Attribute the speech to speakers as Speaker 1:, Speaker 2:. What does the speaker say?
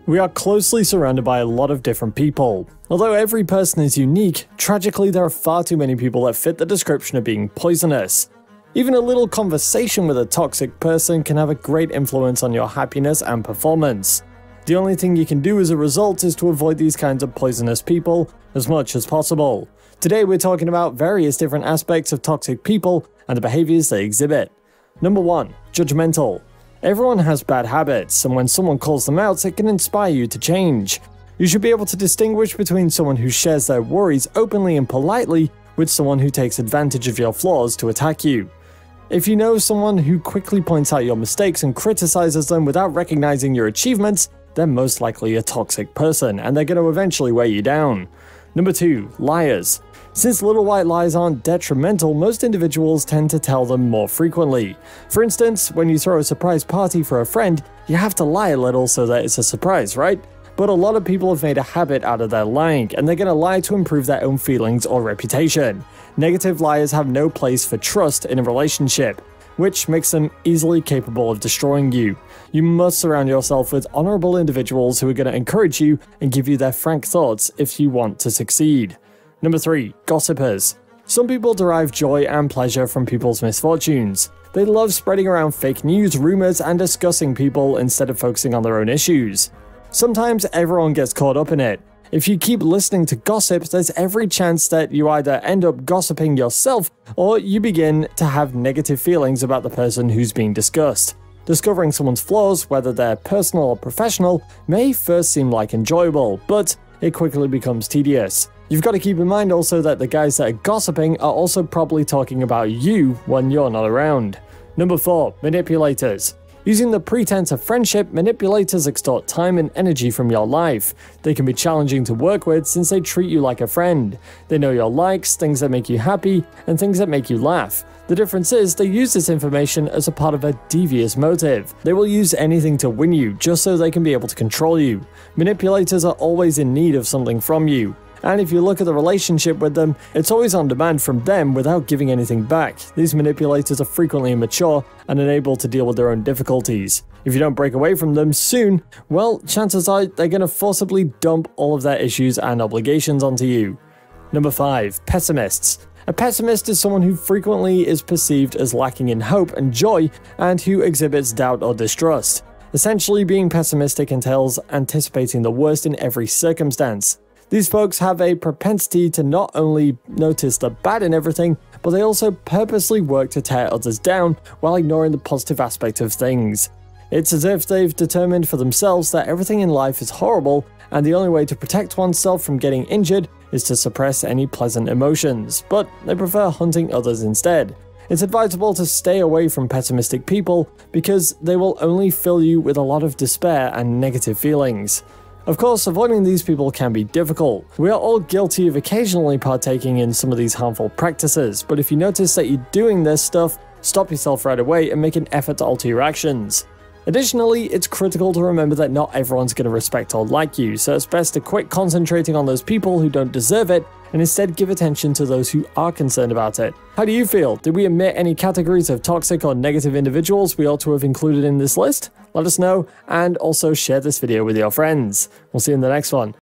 Speaker 1: We are closely surrounded by a lot of different people. Although every person is unique, tragically there are far too many people that fit the description of being poisonous. Even a little conversation with a toxic person can have a great influence on your happiness and performance. The only thing you can do as a result is to avoid these kinds of poisonous people as much as possible. Today we're talking about various different aspects of toxic people and the behaviors they exhibit. Number 1. Judgmental. Everyone has bad habits, and when someone calls them out, it can inspire you to change. You should be able to distinguish between someone who shares their worries openly and politely with someone who takes advantage of your flaws to attack you. If you know someone who quickly points out your mistakes and criticizes them without recognizing your achievements, they're most likely a toxic person, and they're going to eventually weigh you down. Number 2. Liars. Since little white lies aren't detrimental, most individuals tend to tell them more frequently. For instance, when you throw a surprise party for a friend, you have to lie a little so that it's a surprise, right? But a lot of people have made a habit out of their lying, and they're going to lie to improve their own feelings or reputation. Negative liars have no place for trust in a relationship, which makes them easily capable of destroying you. You must surround yourself with honorable individuals who are going to encourage you and give you their frank thoughts if you want to succeed. Number 3. Gossipers. Some people derive joy and pleasure from people's misfortunes. They love spreading around fake news, rumors, and discussing people instead of focusing on their own issues. Sometimes everyone gets caught up in it. If you keep listening to gossip, there's every chance that you either end up gossiping yourself or you begin to have negative feelings about the person who's being discussed. Discovering someone's flaws, whether they're personal or professional, may first seem like enjoyable, but it quickly becomes tedious. You've got to keep in mind also that the guys that are gossiping are also probably talking about you when you're not around. Number 4. Manipulators. Using the pretense of friendship, manipulators extort time and energy from your life. They can be challenging to work with since they treat you like a friend. They know your likes, things that make you happy, and things that make you laugh. The difference is they use this information as a part of a devious motive. They will use anything to win you just so they can be able to control you. Manipulators are always in need of something from you. And if you look at the relationship with them, it's always on demand from them without giving anything back. These manipulators are frequently immature and unable to deal with their own difficulties. If you don't break away from them soon, well, chances are they're going to forcibly dump all of their issues and obligations onto you. Number 5. Pessimists. A pessimist is someone who frequently is perceived as lacking in hope and joy and who exhibits doubt or distrust. Essentially, being pessimistic entails anticipating the worst in every circumstance. These folks have a propensity to not only notice the bad in everything, but they also purposely work to tear others down while ignoring the positive aspect of things. It's as if they've determined for themselves that everything in life is horrible, and the only way to protect oneself from getting injured is to suppress any pleasant emotions, but they prefer hunting others instead. It's advisable to stay away from pessimistic people because they will only fill you with a lot of despair and negative feelings. Of course, avoiding these people can be difficult. We are all guilty of occasionally partaking in some of these harmful practices, but if you notice that you're doing this stuff, stop yourself right away and make an effort to alter your actions. Additionally, it's critical to remember that not everyone's going to respect or like you, so it's best to quit concentrating on those people who don't deserve it and instead give attention to those who are concerned about it. How do you feel? Did we omit any categories of toxic or negative individuals we ought to have included in this list? Let us know, and also share this video with your friends. We'll see you in the next one.